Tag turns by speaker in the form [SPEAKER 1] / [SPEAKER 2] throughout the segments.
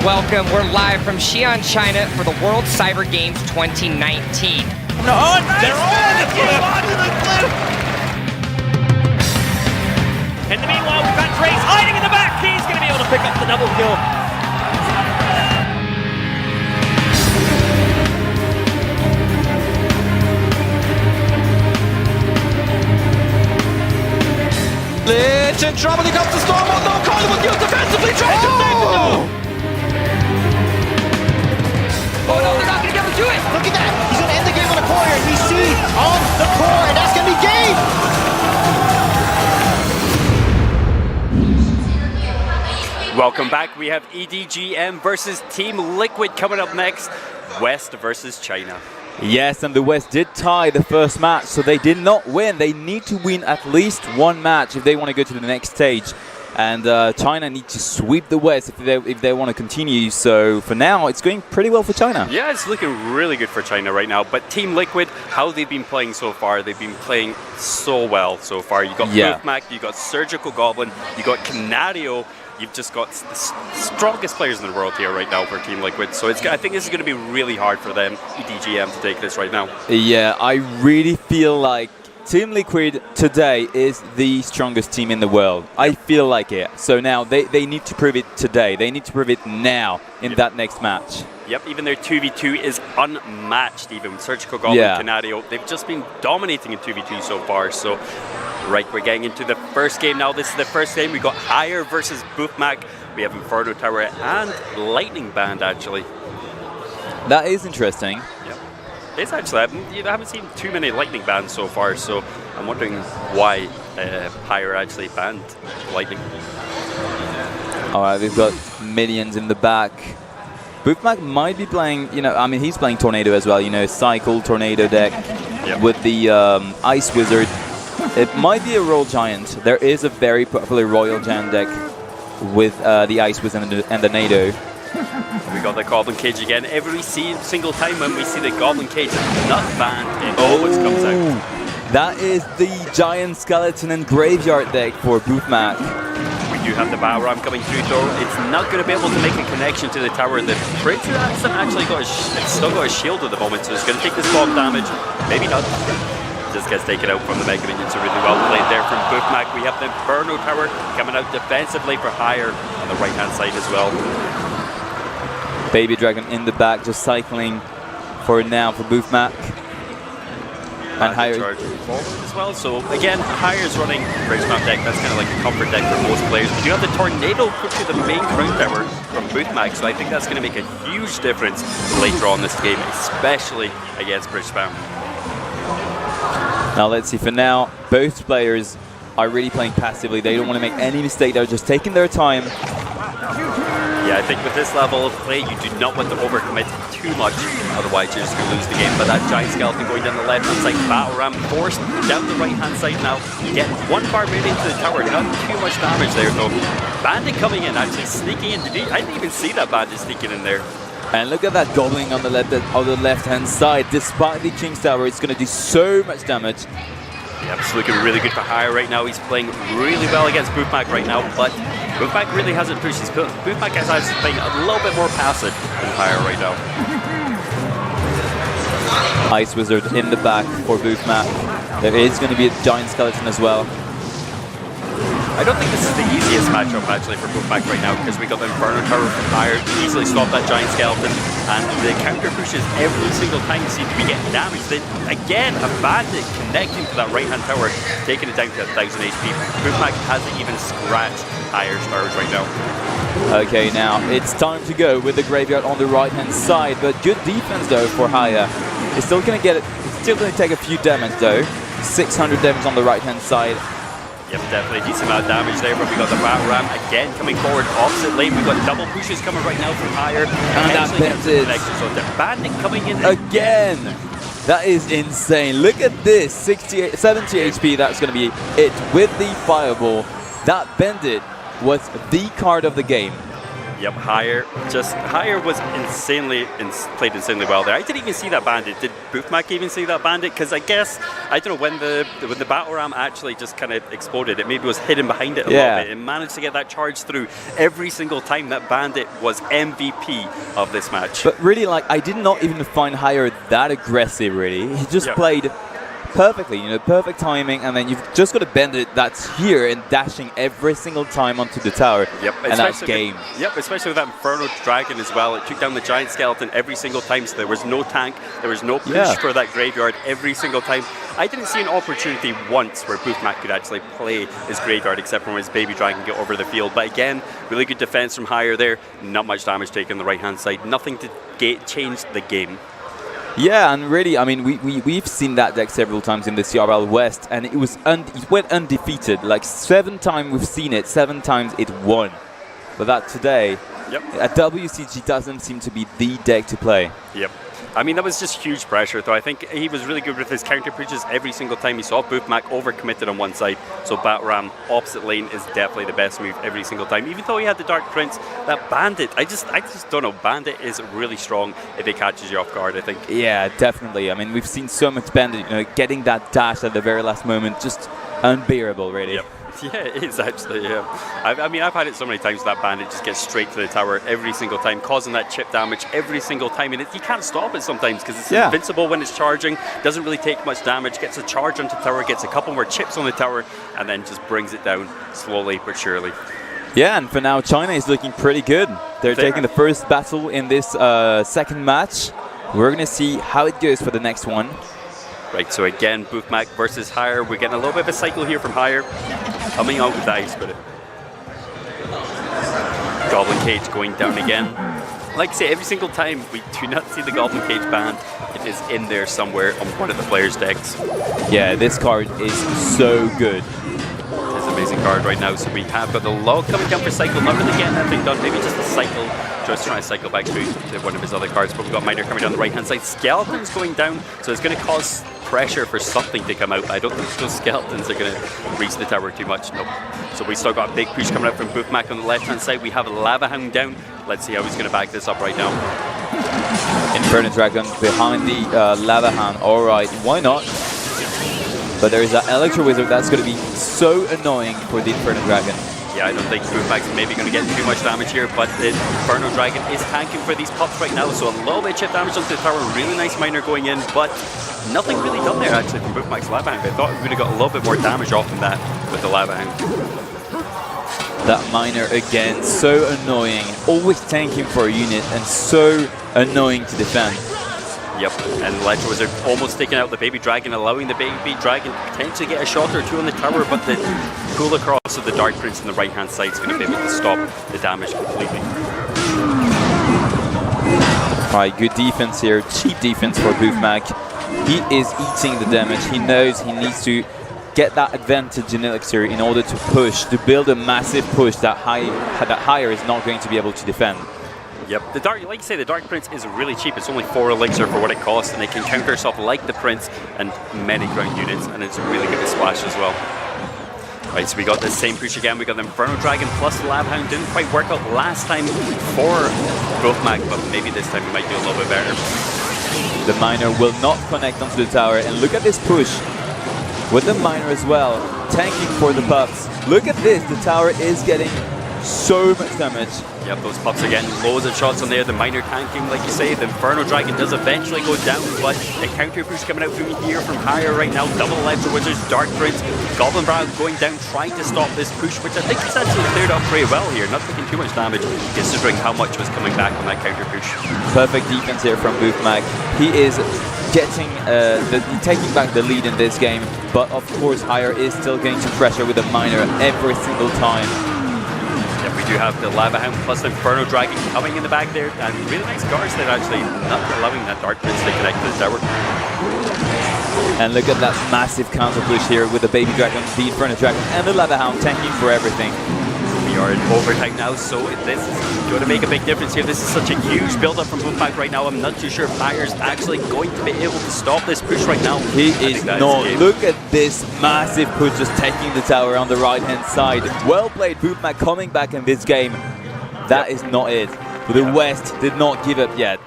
[SPEAKER 1] welcome. We're live from Xi'an, China for the World Cyber Games 2019.
[SPEAKER 2] No, nice. They're on the cliff! Onto the cliff! In the meanwhile, we've got Trace hiding in the back. He's going to be able to pick up the double kill.
[SPEAKER 3] It's in trouble, he comes to Storm, no call was used defensively, trying to save the goal!
[SPEAKER 1] Oh no, they're not going to be able to do it!
[SPEAKER 4] Look at that! He's going to end the game on the corner, and we see on the core, and that's going to be game!
[SPEAKER 5] Welcome back. We have WCG versus Team Liquid coming up next. West versus China.
[SPEAKER 6] Yes, and the West did tie the first match, so they did not win. They need to win at least one match if they want to go to the next stage. And China need to sweep the West if they want to continue. So for now, it's going pretty well for China.
[SPEAKER 5] Yeah, it's looking really good for China right now. But Team Liquid, how they've been playing so far, they've been playing so well so far. You got Boofmac, you got Surgical Goblin, you got Canario. You've just got the strongest players in the world here right now for Team Liquid. So I think this is going to be really hard for them, WDGM, to take this right now.
[SPEAKER 6] Yeah, I really feel like Team Liquid today is the strongest team in the world. I feel like it. So now they need to prove it today. They need to prove it now in that next match.
[SPEAKER 5] Yep, even their 2v2 is unmatched even. Surgical Goblin, Canario, they've just been dominating in 2v2 so far. So, right, we're getting into the first game now. This is the first game. We got Higher versus Boofmac. We have Inferno Tower and Lightning Band, actually.
[SPEAKER 6] That is interesting.
[SPEAKER 5] Yep. It's actually, I haven't seen too many Lightning Bands so far, so I'm wondering why Higher actually banned Lightning.
[SPEAKER 6] Alright, we've got Millions in the back. Boofmac might be playing, I mean, he's playing Tornado as well, Cycle, Tornado deck with the Ice Wizard. It might be a Royal Giant. There is a very popular Royal Giant deck with the Ice Wizard and the Nado.
[SPEAKER 5] We got the Goblin Cage again. Every single time when we see the Goblin Cage not banned, it always comes out.
[SPEAKER 6] That is the Giant Skeleton and Graveyard deck for Boofmac.
[SPEAKER 5] We do have the Battle Ram coming through though. It's not going to be able to make a connection to the tower. The Prince hasn't actually got it's still got a shield at the moment, so it's going to take this bomb damage. Maybe not. Just gets taken out from the Mega Minions. So really well played there from Boofmac. We have the Inferno Tower coming out defensively for Higher on the right hand side as well.
[SPEAKER 6] Baby Dragon in the back, just cycling for now for Boofmac. And Higher
[SPEAKER 5] charging forward as well. So again, Higher's running Bridge Map deck. That's kind of like a comfort deck for most players. We do have the Tornado put to the main crown tower from Boofmac, so I think that's going to make a huge difference later on this game, especially against Bridge Spam.
[SPEAKER 6] Now let's see, for now, both players are really playing passively. They don't want to make any mistake. They're just taking their time.
[SPEAKER 5] Yeah, I think with this level of play, you do not want to overcommit too much, otherwise you're just going to lose the game. But that Giant Skeleton going down the left-hand side, Battle Ram forced down the right-hand side now. You get one barbarian into the tower, not too much damage there though. Bandit coming in, actually sneaking in. I didn't even see that Bandit sneaking in there.
[SPEAKER 6] And look at that Goblin on the left-hand side. Despite the King's Tower, it's going to do so much damage.
[SPEAKER 5] Yeah, it's looking really good for Higher right now. He's playing really well against Boofmac right now, but Boofmac really hasn't pushed his pill. Boofmac is actually playing a little bit more passive than Higher right now.
[SPEAKER 6] Ice Wizard in the back for Boofmac. There is going to be a Giant Skeleton as well.
[SPEAKER 5] I don't think this is the easiest matchup actually for Boofmac right now, because we got the Inferno Tower from Higher to easily stop that Giant Skeleton, and the counter pushes every single time seem to be getting damaged. Then again, a Bandit connecting to that right hand tower, taking it down to 1000 HP. Boofmac hasn't even scratched Higher's towers right now.
[SPEAKER 6] Okay, now it's time to go with the Graveyard on the right hand side, but good defense though for Higher. It's still going to get it. It's still going to take a few damage though. 600 damage on the right hand side.
[SPEAKER 5] Yep, definitely a decent amount of damage there, but we got the Battle Ram again coming forward opposite lane. We've got double pushes coming right now from Higher.
[SPEAKER 6] And that Bandit.
[SPEAKER 5] So the Bandit coming in
[SPEAKER 6] again. That is insane. Look at this, 70 HP, that's going to be it with the Fireball. That Bandit was the card of the game.
[SPEAKER 5] Yep, Higher was played insanely well there. I didn't even see that bandit. Did Boofmac even see that bandit? Because I guess, I don't know, when the battle ram actually just kind of exploded, it maybe was hidden behind it a little bit. It managed to get that charge through every single time. That bandit was MVP of this match.
[SPEAKER 6] But really, like, I did not even find Higher that aggressive, really. He just played perfectly, you know, perfect timing, and then you've just got to bend it that's here and dashing every single time onto the tower.
[SPEAKER 5] Yep,
[SPEAKER 6] and that's game.
[SPEAKER 5] Yep, especially with that Inferno Dragon as well. It took down the giant skeleton every single time, so there was no tank, there was no push for that graveyard every single time. I didn't see an opportunity once where Boofmac could actually play his graveyard, except for when his baby dragon get over the field. But again, really good defense from Higher there. Not much damage taken on the right-hand side. Nothing to change the game.
[SPEAKER 6] Yeah, and really, I mean, we've seen that deck several times in the CRL West, and it went undefeated. Like 7 times we've seen it, 7 times it won. But that today, at WCG doesn't seem to be the deck to play.
[SPEAKER 5] Yep. I mean, that was just huge pressure, though. I think he was really good with his counter pushes every single time he saw Boofmac overcommitted on one side. So Bat Ram opposite lane is definitely the best move every single time. Even though he had the Dark Prince, that Bandit, I just don't know. Bandit is really strong if it catches you off guard, I think.
[SPEAKER 6] Yeah, definitely. I mean, we've seen so much Bandit, you know, getting that dash at the very last moment, just unbearable, really.
[SPEAKER 5] Yep. Yeah, it is actually, yeah. I mean, I've had it so many times that bandit just gets straight to the tower every single time, causing that chip damage every single time. And you can't stop it sometimes because it's invincible when it's charging, doesn't really take much damage, gets a charge onto the tower, gets a couple more chips on the tower, and then just brings it down slowly but surely.
[SPEAKER 6] Yeah, and for now, China is looking pretty good. They're taking the first battle in this second match. We're going to see how it goes for the next one.
[SPEAKER 5] Right, so again, Boofmac versus Higher. We're getting a little bit of a cycle here from Higher. Coming out with the ice, but Goblin Cage going down again. Like I say, every single time we do not see the Goblin Cage banned, it is in there somewhere on one of the players' decks.
[SPEAKER 6] Yeah, this card is so good.
[SPEAKER 5] It's an amazing card right now. So we have got the log coming down for cycle. Not really getting that thing done, maybe just a cycle. Just trying to cycle back through to one of his other cards, but we've got Miner coming down the right-hand side. Skeletons going down, so it's going to cause pressure for something to come out. I don't think those skeletons are going to reach the tower too much. Nope. So we still got a big push coming out from Boofmac on the left-hand side. We have a Lava Hound down. Let's see how he's going to back this up right now.
[SPEAKER 6] Inferno Dragon behind the Lava Hound. All right, why not? But there is an Electro Wizard that's going to be so annoying for the Inferno Dragon.
[SPEAKER 5] Yeah, I don't think Boofmac's maybe going to get too much damage here, but the Inferno Dragon is tanking for these pups right now, so a little bit of chip damage onto the tower, really nice Miner going in, but nothing really done there actually from Boofmac's Lava Hound. I thought we would have got a little bit more damage off than that with the Lava Hound.
[SPEAKER 6] That Miner again, so annoying, always tanking for a unit and so annoying to defend.
[SPEAKER 5] Yep, and Electro Wizard almost taking out the Baby Dragon, allowing the Baby Dragon to potentially get a shot or two on the tower, but the pull across of the Dark Prince on the right-hand side is going to be able to stop the damage completely.
[SPEAKER 6] Right, good defense here, cheap defense for Boofmac. He is eating the damage. He knows he needs to get that advantage in Elixir in order to push, to build a massive push that Higher is not going to be able to defend.
[SPEAKER 5] Yep, like you say, the Dark Prince is really cheap. It's only 4 elixir for what it costs, and it can counter itself like the Prince and many ground units, and it's really good to splash as well. Right, so we got the same push again. We got the Inferno Dragon plus the Lava Hound. Didn't quite work out last time for Boofmac, but maybe this time we might do a little bit better.
[SPEAKER 6] The Miner will not connect onto the tower, and look at this push with the Miner as well, tanking for the pups. Look at this, the tower is getting so much damage.
[SPEAKER 5] Yep, those pups are getting loads of shots on there. The Miner tanking, like you say. The Inferno Dragon does eventually go down, but the counter push coming out from here from Higher right now. Double Electro Wizards, Dark Prince, Goblin Brow going down, trying to stop this push, which I think he's actually cleared up pretty well here. Not taking too much damage, considering how much was coming back on that counter push. Perfect
[SPEAKER 6] defense here from Boofmac. He is getting taking back the lead in this game, but of course Higher is still going to pressure with the Miner every single time.
[SPEAKER 5] Yep, we do have the Lava Hound plus the Inferno Dragon coming in the back there, and really nice guards there actually, not allowing that Dark Prince to connect to the tower.
[SPEAKER 6] And look at that massive counter push here with the Baby Dragon, the Inferno Dragon, and the Lava Hound tanking for everything.
[SPEAKER 5] We are in overtime now, so this is going to make a big difference here. This is such a huge build-up from Boofmac right now. I'm not too sure if Higher's actually going to be able to stop this push right now.
[SPEAKER 6] He is not. Look at this massive push just taking the tower on the right-hand side. Well played, Boofmac coming back in this game. That is not it. But the West did not give up yet.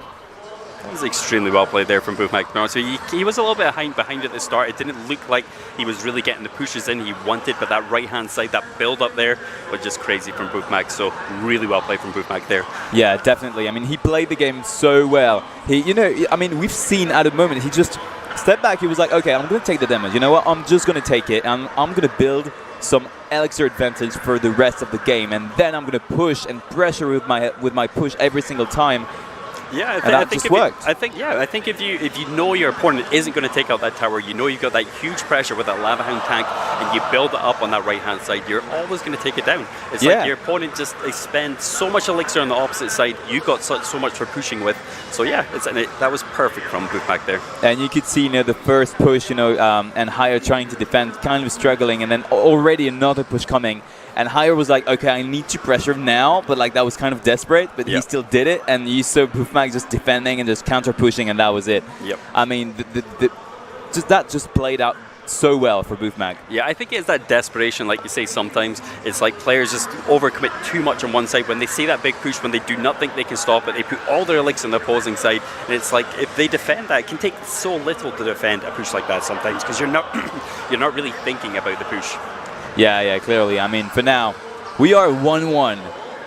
[SPEAKER 5] That was extremely well played there from Boofmac. So he was a little bit behind at the start. It didn't look like he was really getting the pushes in he wanted, but that right-hand side, that build-up there was just crazy from Boofmac. So really well played from Boofmac there.
[SPEAKER 6] Yeah, definitely. I mean, he played the game so well. He, you know, I mean, we've seen at a moment, he just stepped back. He was like, okay, I'm going to take the damage. You know what? I'm just going to take it. And I'm going to build some elixir advantage for the rest of the game. And then I'm going to push and pressure with my push every single time.
[SPEAKER 5] Yeah,
[SPEAKER 6] and that just worked.
[SPEAKER 5] I think if you know your opponent isn't going to take out that tower, you know you've got that huge pressure with that Lava Hound tank, and you build it up on that right-hand side, you're always going to take it down. It's like your opponent just expends so much elixir on the opposite side, you've got so much for pushing with. So yeah, that was perfect from Boofmac there.
[SPEAKER 6] And you could see, you know, the first push, you know, and Higher trying to defend, kind of struggling, and then already another push coming. And Higher was like, okay, I need to pressure him now, but like that was kind of desperate, but he still did it. And you saw Boofmac just defending and just counter pushing, and that was it.
[SPEAKER 5] Yep.
[SPEAKER 6] I mean, that just played out so well for Boofmac.
[SPEAKER 5] Yeah, I think it's that desperation, like you say, sometimes it's like players just overcommit too much on one side. When they see that big push, when they do not think they can stop it, they put all their elixir on the opposing side, and it's like if they defend that, it can take so little to defend a push like that sometimes, because you're not really thinking about the push.
[SPEAKER 6] Yeah, clearly. I mean, for now, we are 1-1.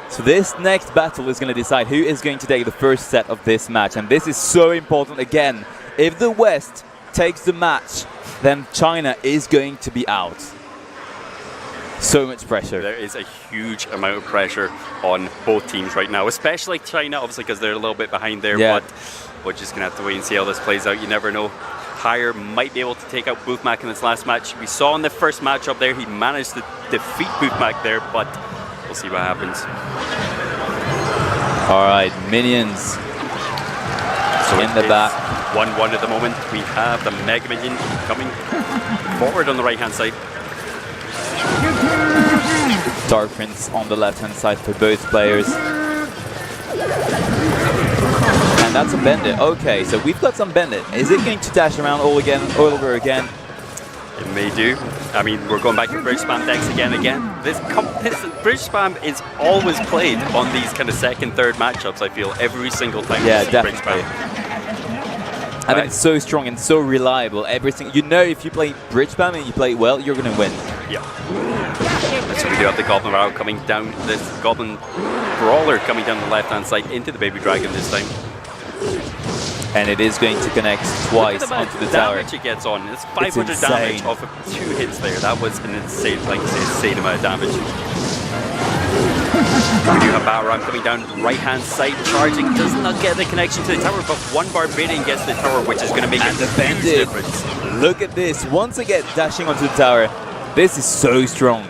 [SPEAKER 6] So this next battle is going to decide who is going to take the first set of this match. And this is so important. Again, if the West takes the match, then China is going to be out. So much pressure.
[SPEAKER 5] There is a huge amount of pressure on both teams right now, especially China, obviously, because they're a little bit behind there.
[SPEAKER 6] Yeah.
[SPEAKER 5] But we're just going to have to wait and see how this plays out. You never know. Higher might be able to take out Boofmac in this last match. We saw in the first match up there, he managed to defeat Boofmac there, but we'll see what happens.
[SPEAKER 6] All right, minions
[SPEAKER 5] So
[SPEAKER 6] in the back.
[SPEAKER 5] 1-1 at the moment. We have the Mega Minion coming forward on the right-hand side.
[SPEAKER 6] Dark Prince on the left-hand side for both players. And that's a Bandit. Okay, so we've got some Bandit. Is it going to dash around all over again?
[SPEAKER 5] It may do. I mean, we're going back to Bridge Spam decks again. This Bridge Spam is always played on these kind of second, third matchups, I feel, every single time.
[SPEAKER 6] Yeah,
[SPEAKER 5] Bridge
[SPEAKER 6] definitely.
[SPEAKER 5] Spam.
[SPEAKER 6] I mean, it's so strong and so reliable. Everything, you know, if you play Bridge Spam and you play it well, you're going to win.
[SPEAKER 5] Yeah. So we do have the Goblin Barrel coming down, this Goblin Brawler coming down the left-hand side into the Baby Dragon this time.
[SPEAKER 6] And it is going to connect twice onto the tower.
[SPEAKER 5] Damage it gets on. It's 500 damage off of 2 hits there. That was an insane, like insane amount of damage. We do have Battle Ram coming down right-hand side, charging. Does not get the connection to the tower, but one Barbarian gets the tower, which is going to make a huge difference.
[SPEAKER 6] Look at this. Once again, dashing onto the tower. This is so strong.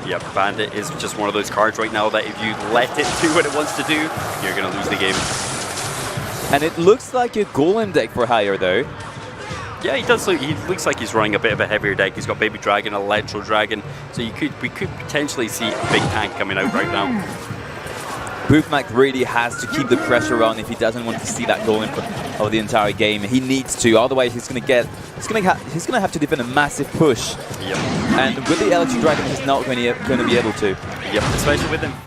[SPEAKER 5] Yep, Bandit is just one of those cards right now that if you let it do what it wants to do, you're going to lose the game.
[SPEAKER 6] And it looks like a Golem deck for Higher, though.
[SPEAKER 5] Yeah, he does. He looks like he's running a bit of a heavier deck. He's got Baby Dragon, Electro Dragon, so we could potentially see a big tank coming out right now.
[SPEAKER 6] Boofmac really has to keep the pressure on if he doesn't want to see that Golem of the entire game. He needs to, otherwise he's going to have to defend a massive push.
[SPEAKER 5] Yep.
[SPEAKER 6] And with the Electro Dragon, he's not going to be able to.
[SPEAKER 5] Yep, especially with him